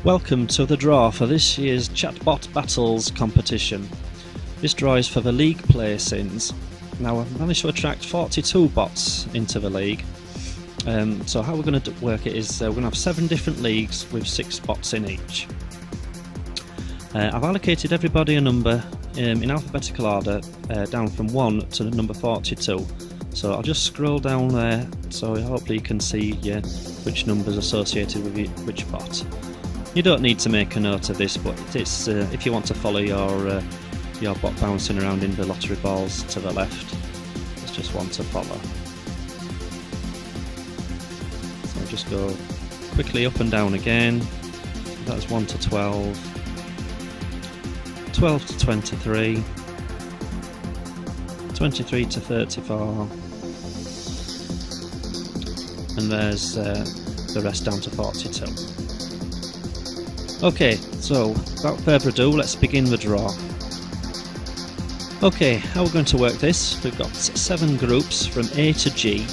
Welcome to the draw for this year's Chatbot Battles competition. This draw is for the league placings. Now I've managed to attract 42 bots into the league. So how we're going to work it is we're going to have 7 different leagues with 6 bots in each. I've allocated everybody a number in alphabetical order down from 1 to number 42. So I'll just scroll down there so hopefully you can see which numbers associated with which bot. You don't need to make a note of this, but it's if you want to follow your bot bouncing around in the lottery balls to the left, it's just one to follow. So I'll just go quickly up and down again. That's 1 to 12, 12 to 23, 23 to 34, and there's the rest down to 42. Okay, so without further ado, let's begin the draw. Okay, how we're going to work this, we've got 7 groups from A to G,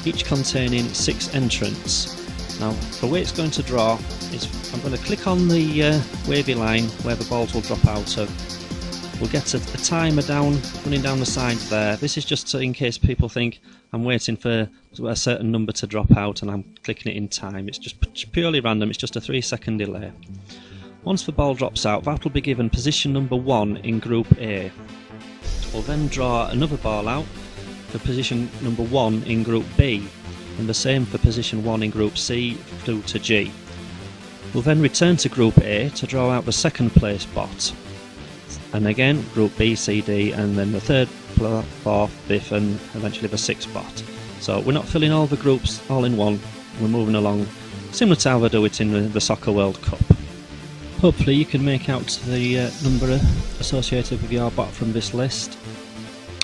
each containing 6 entrants. Now, the way it's going to draw is I'm going to click on the wavy line where the balls will drop out of. We'll get a timer running down the side there. This is just in case people think I'm waiting for a certain number to drop out and I'm clicking it in time. It's just purely random, it's just a 3-second delay. Once the ball drops out, that will be given position number 1 in Group A. We'll then draw another ball out for position number 1 in Group B, and the same for position 1 in Group C through to G. We'll then return to Group A to draw out the second place bot. And again, Group B, C, D, and then the 3rd, 4th, 5th, and eventually the 6th bot. So we're not filling all the groups all in one, we're moving along, similar to how they do it in the Soccer World Cup. Hopefully you can make out the number associated with your bot from this list.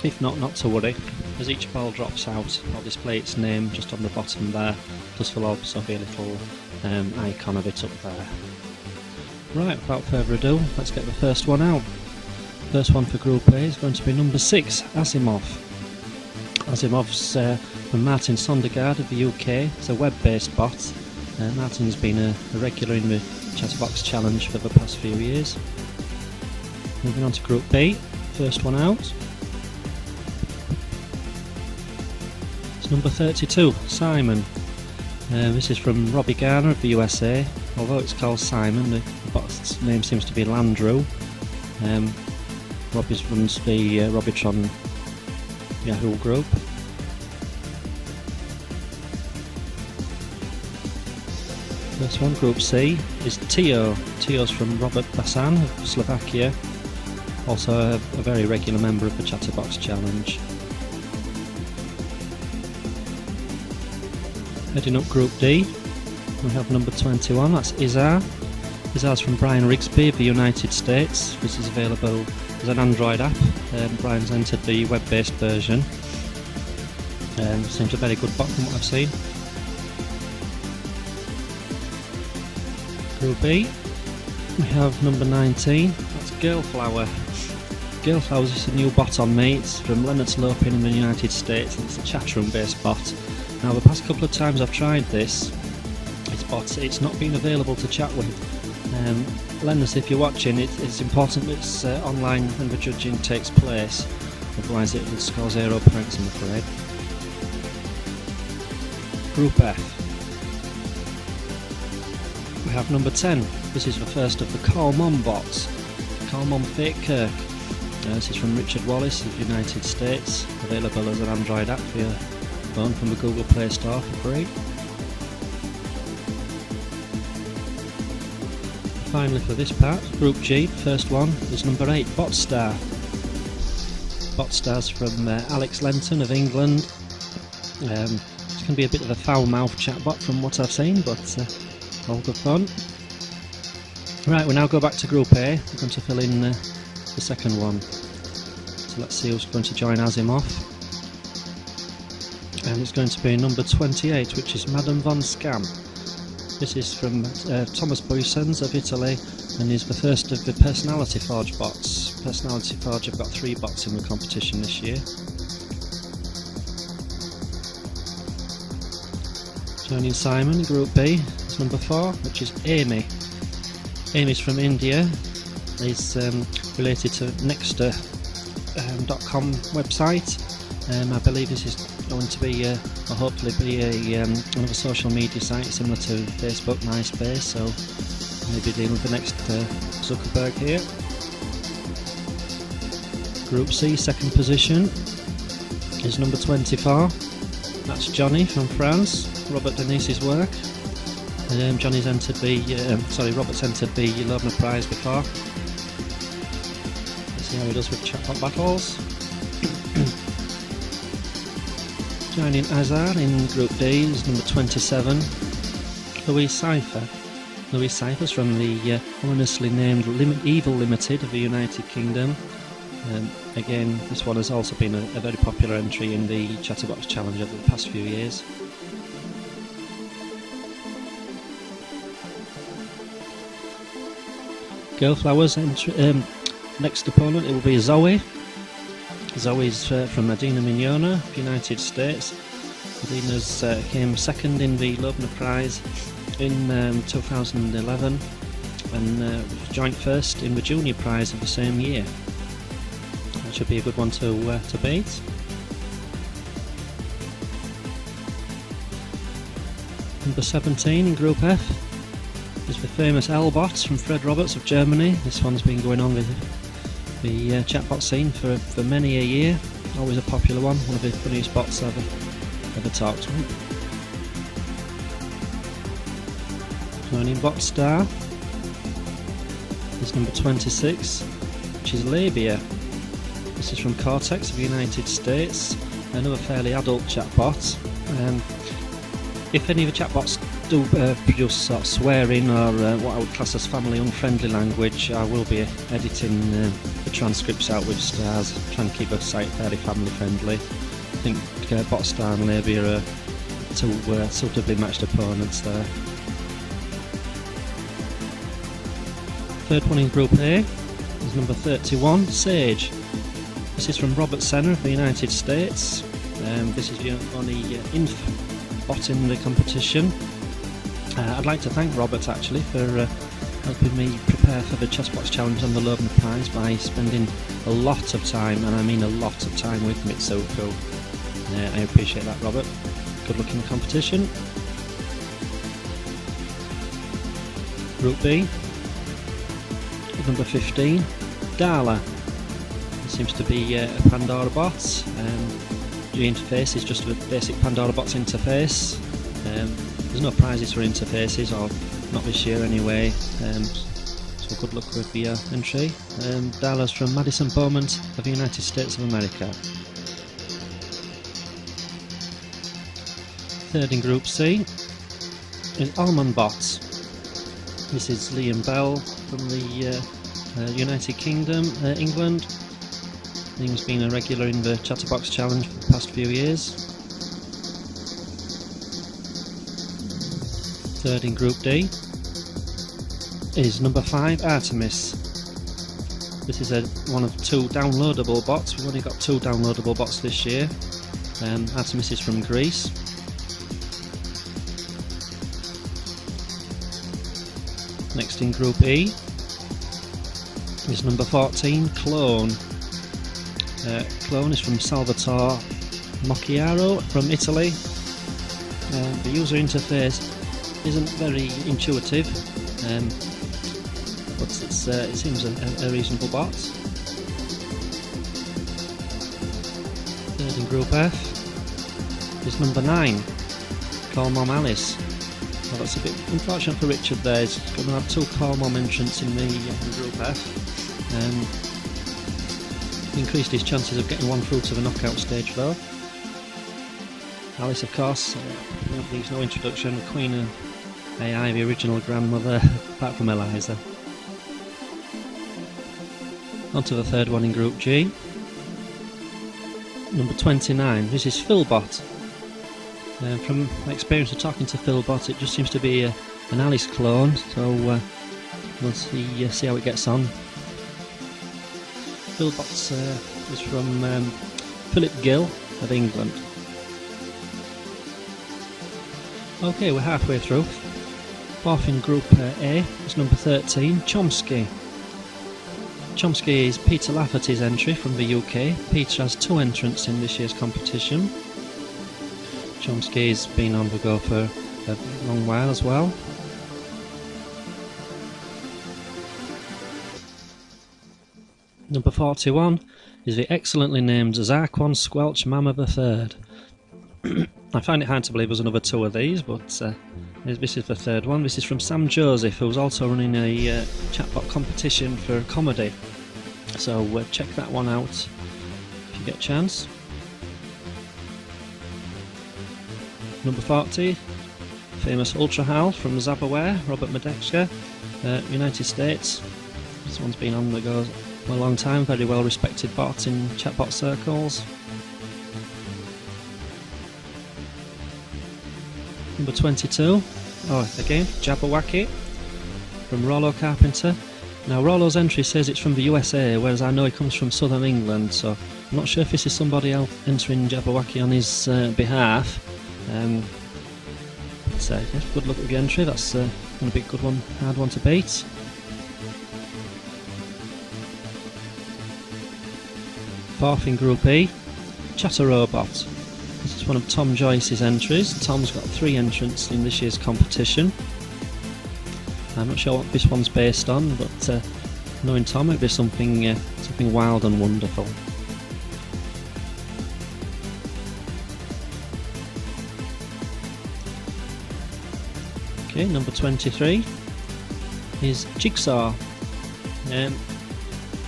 If not, not to worry. As each ball drops out, I'll display its name just on the bottom there, plus there'll also be a little icon of it up there. Right, without further ado, let's get the first one out. First one for Group A is going to be number 6, Asimov. Asimov's from Martin Sondergaard of the UK. It's a web-based bot. Martin's been a regular in the Chatterbox Challenge for the past few years. Moving on to Group B, first one out. It's number 32, Simon. This is from Robbie Garner of the USA. Although it's called Simon, the bot's name seems to be Landrew. Robbie runs the Robitron Yahoo group. First one, Group C, is Tio. Tio's from Robert Basan of Slovakia, also a very regular member of the Chatterbox Challenge. Heading up Group D, we have number 21, that's Izar. Izar's from Brian Rigsby of the United States. This is available as an Android app. Brian's entered the web-based version. Seems a very good bot from what I've seen. Group B, we have number 19, that's Girlflower. Girlflower is a new bot on me. It's from Leonard Slopin in the United States, and it's a chat room based bot. Now the past couple of times I've tried this bot, it's not been available to chat with. Leonard, if you're watching, it's important that it's online when the judging takes place, otherwise it will score 0 points, I'm afraid. Group F. We have number 10. This is the first of the Call Mom bots. Call Mom Fake Kirk. This is from Richard Wallace of the United States. Available as an Android app for your phone from the Google Play Store for free. Finally for this part, Group G, first one, is number 8, Botstar. Botstar's from Alex Lenton of England. It can be a bit of a foul-mouthed chatbot from what I've seen, but all good fun. Right, we now go back to Group A. We're going to fill in the second one. So let's see who's going to join Asimov. And it's going to be number 28, which is Madame Von Scam. This is from Thomas Buissens of Italy, and is the first of the Personality Forge bots. Personality Forge have got 3 bots in the competition this year. Joining Simon, Group B, is number 4, which is Amy. Amy's from India. Is related to Nexter.com website. I believe this is going to be, or hopefully be, another social media site similar to Facebook, MySpace. So maybe dealing with the next Zuckerberg here. Group C, second position, is number 24. That's Johnny from France. Robert Denise's work. Johnny's entered the, Robert's entered the Loebner Prize before. Let's see how he does with Chatbot Battles. Joining Azar in Group D is number 27, Louise Cypher. Louise Cypher's from the ominously named Evil Limited of the United Kingdom. Again, this one has also been a very popular entry in the Chatterbox Challenge over the past few years. Girlflowers next opponent, it will be Zoe. Zoe's from Medina Mignona, United States. Medina's came second in the Loebner Prize in 2011 and joint first in the Junior Prize of the same year. That should be a good one to beat. Number 17 in Group F is the famous L-Bot from Fred Roberts of Germany. This one's been going on with the chatbot scene for many a year. Always a popular one of the funniest bots I've ever talked to. Joining Bot Star is number 26, which is Labia. This is from Cortex of the United States, another fairly adult chatbot. If any of the chatbots do produce sort of swearing or what I would class as family unfriendly language, I will be editing the transcripts out with stars, trying to keep the site fairly family friendly. I think Botstar and Labia are two suitably matched opponents there. Third one in Group A is number 31, Sage. This is from Robert Senna of the United States. This is the only inf bot in the competition. I'd like to thank Robert actually for helping me prepare for the Chessbox Challenge on the Loebner Prize by spending a lot of time, and I mean a lot of time with me. It's so cool. I appreciate that, Robert. Good luck in the competition. Group B, number 15, Darla. It seems to be a Pandora bot. The interface is just a basic Pandora bot's interface. There's no prizes for interfaces, or not this year anyway, so good luck with the entry. Darla's from Madison Beaumont of the United States of America. Third in Group C is Almond Bot. This is Liam Bell from the United Kingdom, England. Liam's been a regular in the Chatterbox Challenge for the past few years. Third in Group D is number 5, Artemis. This is one of 2 downloadable bots. We've only got 2 downloadable bots this year. Artemis is from Greece. Next in Group E is number 14, Clone. Clone is from Salvatore Mocchiaro from Italy. The user interface isn't very intuitive, but it seems a reasonable bot. Third in Group F is number 9, Call Mom Alice. Well, that's a bit unfortunate for Richard there. He's going to have 2 Call Mom entrants in the Group F. Increased his chances of getting one through to the knockout stage though. Alice, of course, needs no introduction, Queen of AI, the original grandmother, apart from Eliza. On to the third one in Group G. Number 29, this is Philbot. From my experience of talking to Philbot, it just seems to be an Alice clone, so we'll see how it gets on. Philbot is from Philip Gill of England. Okay, we're halfway through. Fourth in Group A is number 13, Chomsky. Chomsky is Peter Lafferty's entry from the UK. Peter has 2 entrants in this year's competition. Chomsky's been on the go for a long while as well. Number 41 is the excellently named Zarquan Squelch Mama III. I find it hard to believe there's another 2 of these, but this is the 3rd one. This is from Sam Joseph, who's also running a chatbot competition for comedy. So check that one out if you get a chance. Number 40, famous Ultra Hal from Zabaware, Robert Madexka, United States. This one's been on the go for a long time, very well respected bot in chatbot circles. Number 22, again, Jabberwocky from Rollo Carpenter. Now Rollo's entry says it's from the USA, whereas I know he comes from southern England, so I'm not sure if this is somebody else entering Jabberwocky on his behalf. Yes, good luck with the entry, that's going to be a good one, hard one to beat. Fourth in Group E, Chatterobot. This is one of Tom Joyce's entries. Tom's got 3 entrants in this year's competition. I'm not sure what this one's based on, but knowing Tom, it'll be something wild and wonderful. Okay, number 23 is Jigsaw.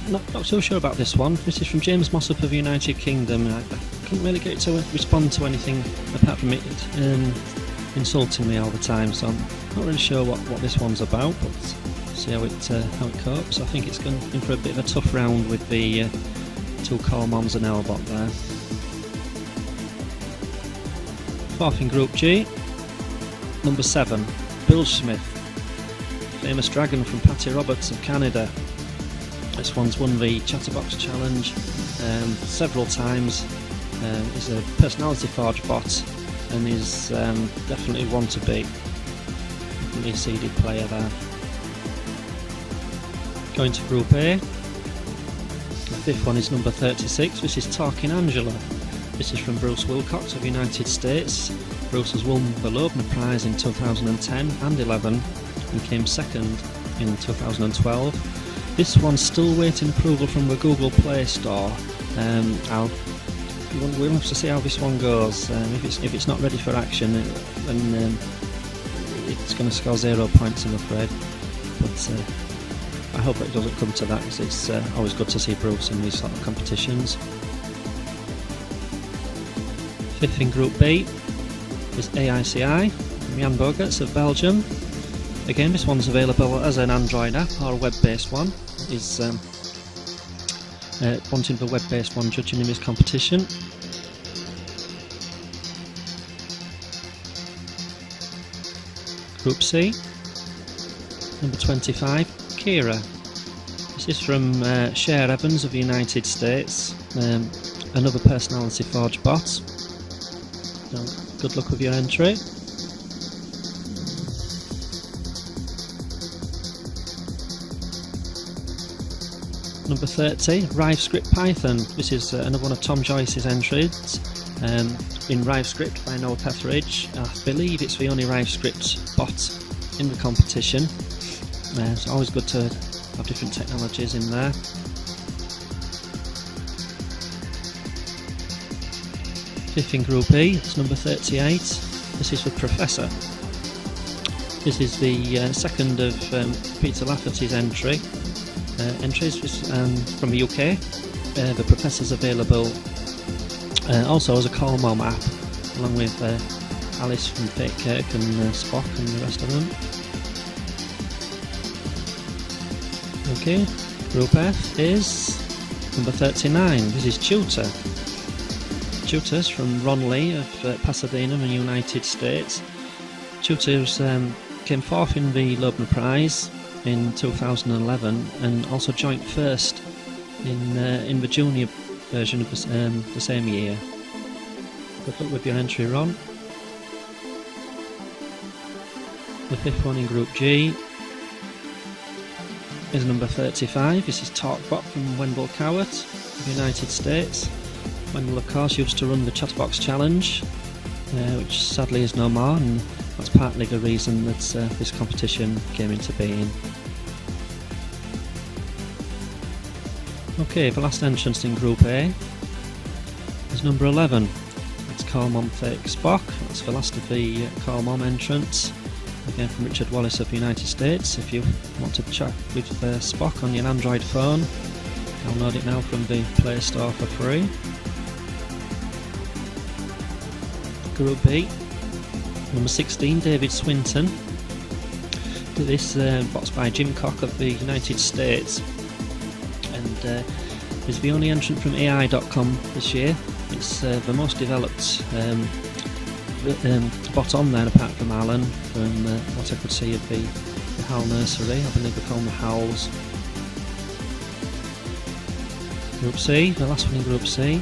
Not so sure about this one. This is from James Mossop of the United Kingdom. I couldn't really get it to respond to anything apart from it insulting me all the time, so I'm not really sure what this one's about, but see how it copes. I think it's going in for a bit of a tough round with the 2 call moms and L-bot there. Fourth in Group G, number 7, Bill Smith, famous dragon from Patty Roberts of Canada. This one's won the Chatterbox Challenge several times. He's a personality forge bot and is definitely one to beat. Definitely a seeded player there. Going to Group A. The 5th one is number 36. This is Talking Angela. This is from Bruce Wilcox of the United States. Bruce has won the Loebner Prize in 2010 and 11 and came 2nd in 2012. This one's still waiting approval from the Google Play Store. We'll have to see how this one goes. If it's not ready for action, then it's going to score 0 points, I'm afraid. But I hope it doesn't come to that, because it's always good to see Bruce in these sort of competitions. 5th in Group B is AICI from Jan Bogerts of Belgium. Again, this one's available as an Android app or a web-based one. He's wanting the web-based one judging in this competition. Group C, number 25, Kira. This is from Cher Evans of the United States, another personality forge bot. So, good luck with your entry. Number 30, RiveScript Python. This is another one of Tom Joyce's entries in RiveScript by Noah Petheridge. I believe it's the only RiveScript bot in the competition. It's always good to have different technologies in there. Fifth in Group E, it's number 38. This is for Professor. This is the second of Peter Lafferty's entries from the UK. The Professor's available also as a call mom app, along with Alice from Fake Cake and Spock and the rest of them. Okay, Group F is number 39. This is Tutor. Tutor's from Ron Lee of Pasadena in the United States. Tutor's came 4th in the Loebner Prize in 2011 and also joint 1st in the junior version of the same year. Good luck with your entry, Ron. The fifth one in Group G is number 35. This is Talkbot from Wendell Cowart of the United States. Wendell, of course, used to run the Chatbox Challenge, which sadly is no more, and that's partly the reason that this competition came into being. Okay, the last entrance in Group A is number 11. It's Call Mom Fake Spock. That's the last of the Call Mom entrants. Again from Richard Wallace of the United States. If you want to chat with Spock on your Android phone, download it now from the Play Store for free. Group B, number 16, David Swinton. This bot's by Jim Cock of the United States, and is the only entrant from AI.com this year. It's the most developed bot on there, apart from Alan, from what I could see of the HAL nursery. I believe they call them the Howls. Group C, the last one in Group C,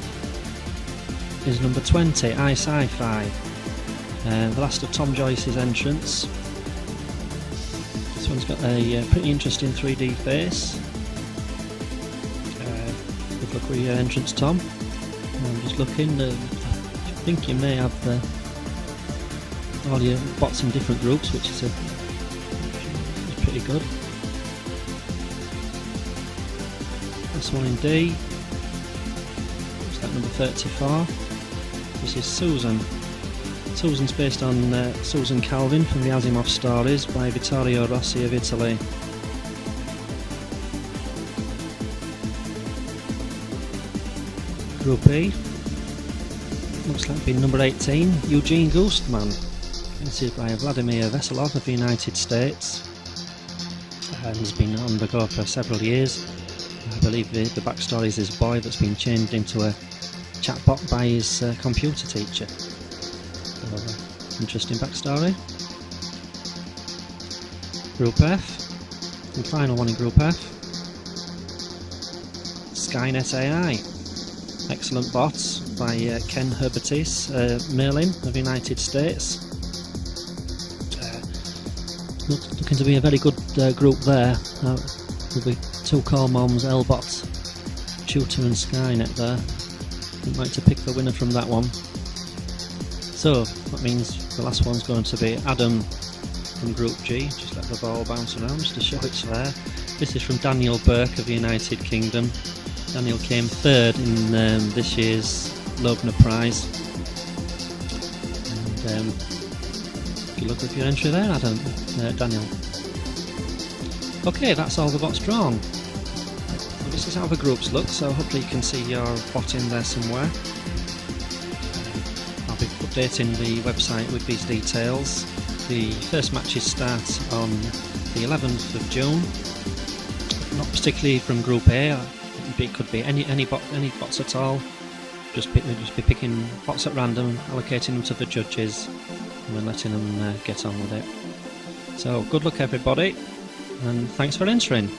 is number 20, iSci-Fi. The last of Tom Joyce's entrants. This one's got a pretty interesting 3D face. Good luck with your entrance, Tom. I'm just looking, I think you may have all your bots in different groups, which is pretty good. This one in D, looks like number 34. This is Susan. Susan's based on Susan Calvin from the Asimov stories by Vittorio Rossi of Italy. Group E, looks like being number 18, Eugene Goostman. This is by Vladimir Veselov of the United States. He's been on the go for several years. I believe the backstory is his boy that's been changed into a chatbot by his computer teacher. So, interesting backstory. Group F, the final one in Group F, Skynet AI. Excellent bots by Ken Herbertis Merlin of the United States. Looking to be a very good group there. There'll be two Call Moms, L-Bot, Tutor and Skynet there. I'd like to pick the winner from that one. So that means the last one's going to be Adam from Group G. Just let the ball bounce around just to show it's there. This is from Daniel Burke of the United Kingdom. Daniel came third in this year's Loebner Prize. And good luck with your entry there, Adam, Daniel. Okay, that's all the bots drawn. This is how the groups look, so hopefully you can see your bot in there somewhere. I'll be updating the website with these details. The first matches start on the 11th of June. Not particularly from Group A. It could be any bots at all. We'll just be picking bots at random, allocating them to the judges, and then letting them get on with it. So good luck everybody, and thanks for entering.